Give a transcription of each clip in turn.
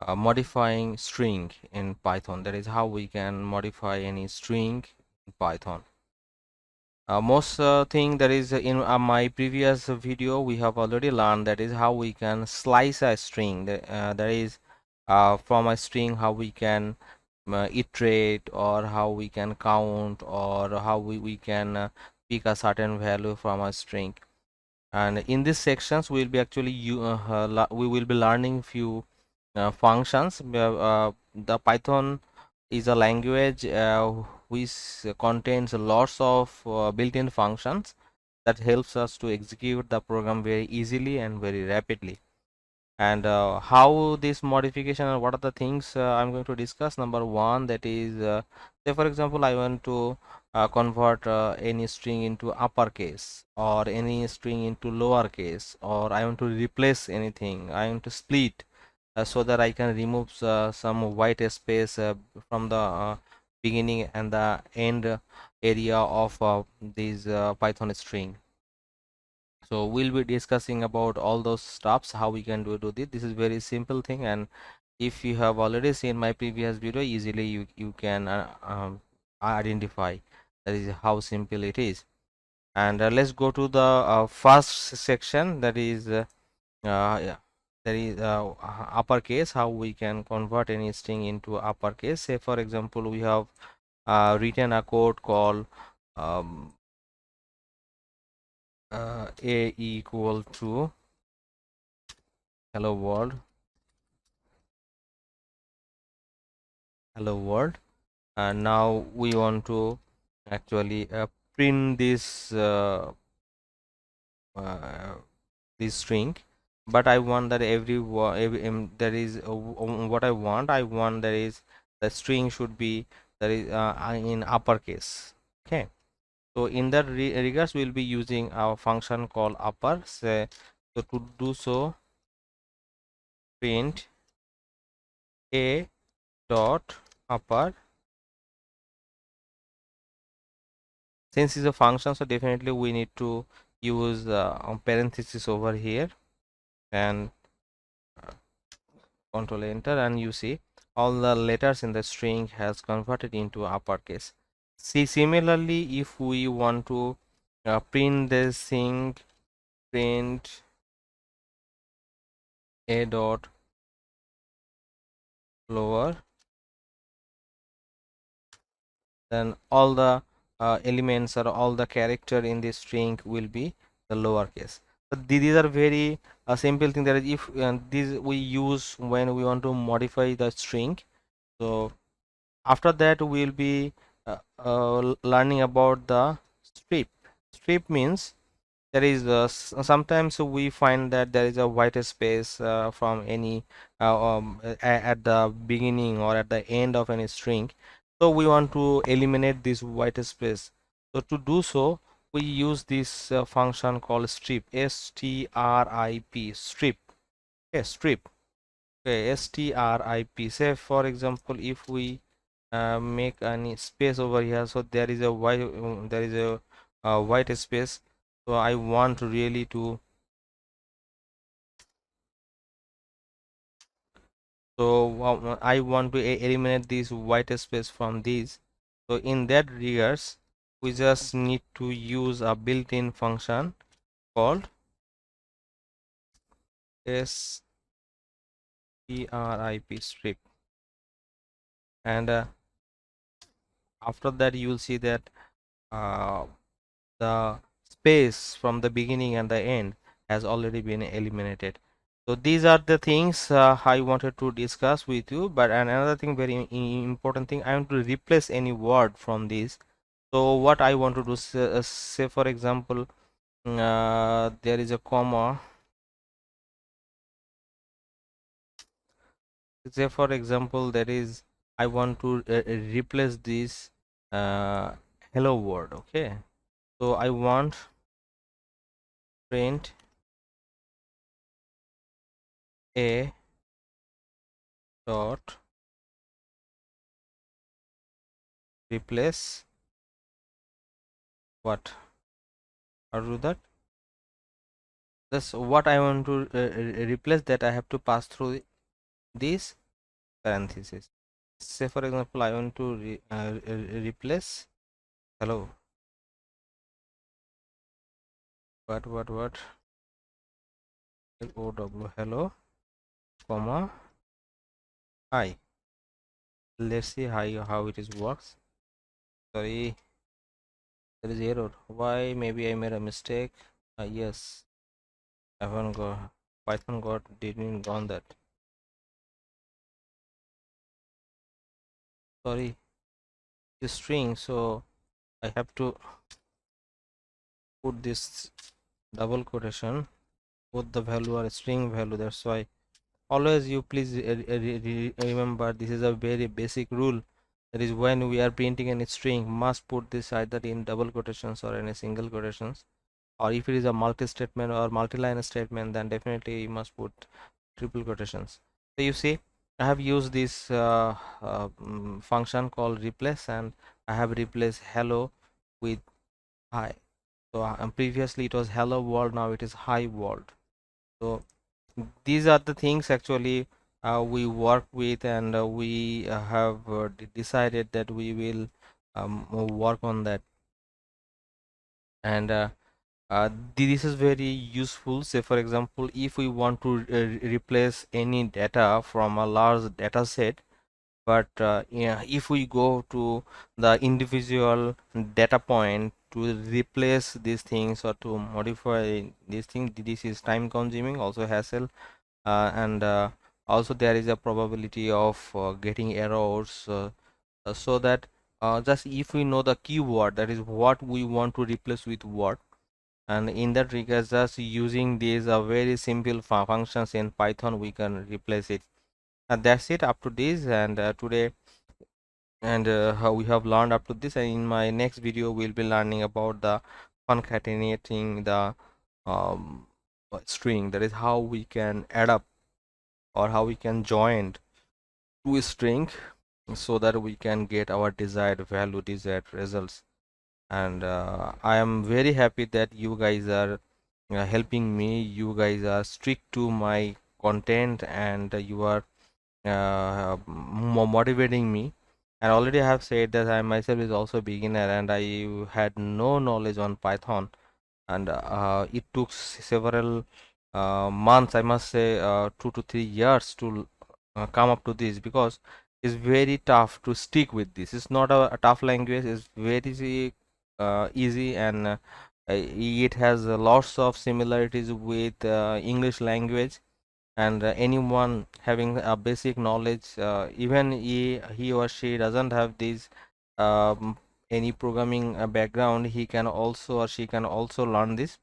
modifying string in Python. That is how we can modify any string in Python. Most thing that is in my previous video we have already learned, that is how we can slice a string. That is from a string how we can iterate, or how we can count, or how we can pick a certain value from a string. And in these sections we will be actually we will be learning few functions. The Python is a language which contains lots of built-in functions that helps us to execute the program very easily and very rapidly. And how this modification and what are the things I'm going to discuss. Number one, that is say for example I want to convert any string into uppercase, or any string into lowercase, or I want to replace anything, I want to split so that I can remove some white space from the beginning and the end area of this Python string. So we'll be discussing about all those stuffs, how we can do this. This is very simple thing, and if you have already seen my previous video, easily you can identify that is how simple it is. And let's go to the first section, that is yeah, that is uppercase, how we can convert any string into uppercase. Say for example we have written a code called um, a equal to hello world, and now we want to actually print uh, this string. But I want that there is what I want that is the string should be that is in uppercase. Okay, so in that regards we'll be using our function called upper. Say, so to do so, print a dot upper. Since it's a function, so definitely we need to use parenthesis over here, and control enter, and you see all the letters in the string has converted into uppercase. See, similarly if we want to print this thing, print a dot lower, then all the elements or all the character in this string will be the lowercase. So these are very simple thing, that is if these we use when we want to modify the string. So after that we'll be learning about the strip. Strip means there is sometimes we find that there is a white space from any at the beginning or at the end of any string, so we want to eliminate this white space. So to do so we use this function called strip, strip, strip. Okay, strip. Okay, strip. Say for example if we make any space over here, so there is a white white space, so I want really to, so I want to eliminate this white space from this. So in that regards we just need to use a built-in function called strip, strip. And after that you will see that uh, the space from the beginning and the end has already been eliminated. So these are the things I wanted to discuss with you. But another thing, very important thing, I want to replace any word from this. So what I want to do, say for example there is a comma. Say for example there is, I want to replace this hello word. Okay, so I want print a dot replace what, how to do that. That's what I want to replace, that I have to pass through this parenthesis. Say for example I want to replace hello, what LOW, hello, comma, hi. Let's see how it is works. Sorry, there is error. Why? Maybe I made a mistake. Yes, I haven't got Python didn't gone that. Sorry, the string. So I have to put this double quotation. Put the value or string value. That's why always you please remember this is a very basic rule. That is when we are printing any string, must put this either in double quotations or in a single quotations. Or if it is a multi-statement or multi-line statement, then definitely you must put triple quotations. So you see, I have used this function called replace, and I have replaced hello with hi. So previously it was hello world, now it is hi world. So these are the things actually we work with, and we have decided that we will work on that. And this is very useful. Say for example, if we want to replace any data from a large data set, but yeah, if we go to the individual data point to replace these things or to modify these things, this is time consuming, also hassle, and also there is a probability of getting errors, so that just if we know the keyword, that is what we want to replace with what, and in that regard just using these very simple functions in Python we can replace it. And that's it up to this, and today, and how we have learned up to this, and in my next video we'll be learning about the concatenating the um, string, that is how we can add up or how we can join to a string so that we can get our desired value, desired results. And I am very happy that you guys are helping me, you guys are strict to my content, and you are motivating me. And already I have said that I myself is also beginner, and I had no knowledge on Python, and it took several months, I must say 2 to 3 years to come up to this, because it's very tough to stick with this. It's not a tough language, it's very easy, and it has lots of similarities with English language. And anyone having a basic knowledge, even he or she doesn't have this any programming background, he can also or she can also learn this.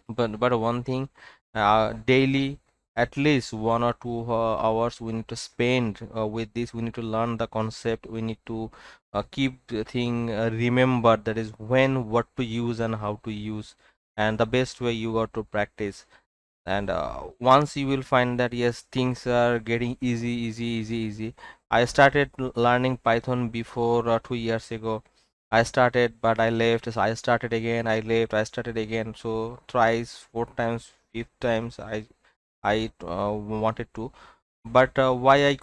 But one thing, daily at least 1 or 2 hours we need to spend with this. We need to learn the concept, we need to keep the thing remember, that is when what to use and how to use, and the best way you got to practice. And once you will find that yes, things are getting easy. I started learning Python before 2 years ago. I started, but I left, so I started again, I left, I started again, so thrice, 4 times, 5 times I wanted to. But why I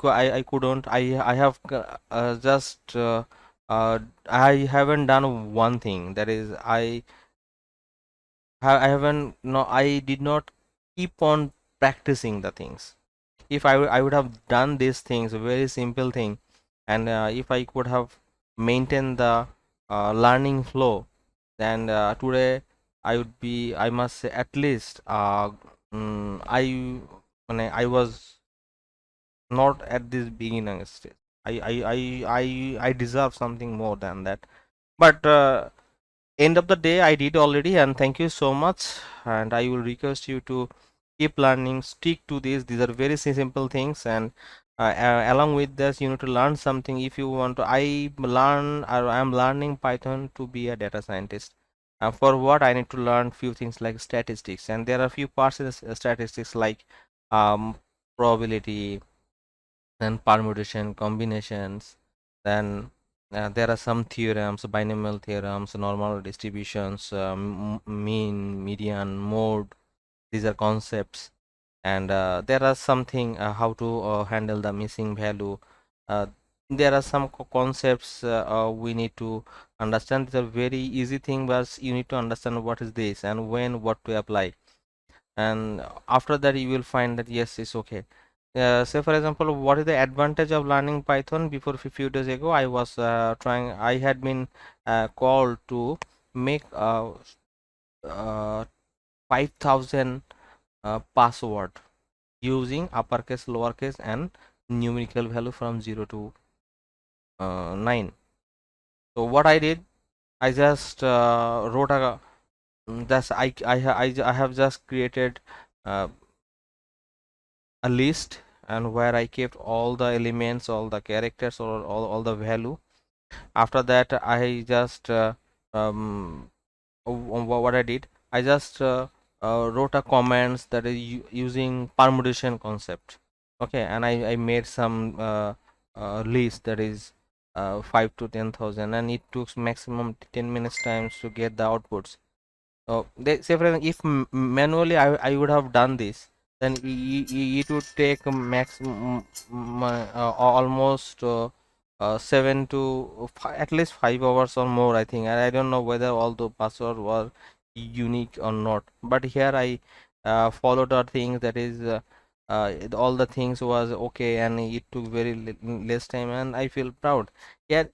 couldn't, I have just I haven't done one thing, that is I haven't, no, I did not keep on practicing the things. If I would have done these things, a very simple thing, and if I could have maintained the learning flow, then today I would be, I must say, at least I was not at this beginning stage. I deserve something more than that. But end of the day I did already, and thank you so much. And I will request you to keep learning, stick to this. These are very simple things, and along with this you need to learn something. If you want to, I am learning Python to be a data scientist. For what I need to learn few things like statistics, and there are few parts in statistics like probability, then permutation, combinations, then there are some theorems, binomial theorems, normal distributions, mean, median, mode. These are concepts. and there are something how to handle the missing value. uh, there are some concepts we need to understand. It's a very easy thing, but you need to understand what is this and when what to apply, and after that you will find that yes, it's okay. Say for example, what is the advantage of learning Python? Before few days ago I was I had been called to make 5,000 password using uppercase, lowercase, and numerical value from 0 to 9. So what I did, I just wrote a that's I have just created uh, a list, and where I kept all the elements, all the characters, or all the value. After that I just what I did, I just wrote a comments that is using permutation concept. Okay, and I made some list that is 5 to 10,000, and it took maximum 10 minutes times to get the outputs. So they say for example, if manually I would have done this, then it would take maximum almost 7 to at least 5 hours or more, I think. And I don't know whether all the password were unique or not, but here I followed our things, that is all the things was okay, and it took very less time, and I feel proud. Yeah,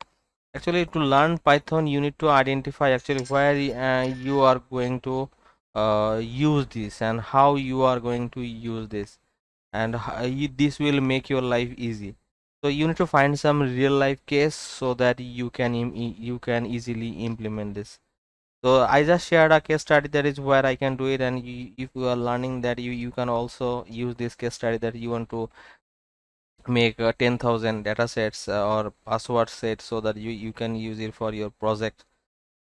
actually, to learn Python, you need to identify actually where you are going to use this and how you are going to use this, and this will make your life easy. So you need to find some real life case so that you can you can easily implement this. So I just shared a case study, that is where I can do it, and if you are learning that, you can also use this case study that you want to make 10,000 data sets or password sets so that you can use it for your project.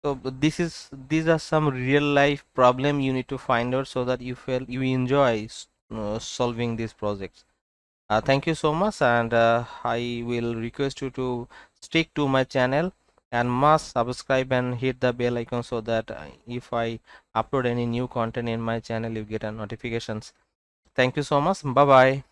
So these are some real life problem you need to find out so that you feel you enjoy solving these projects. Thank you so much, and I will request you to stick to my channel and must subscribe and hit the bell icon so that if I upload any new content in my channel, you get a notifications. Thank you so much. Bye bye.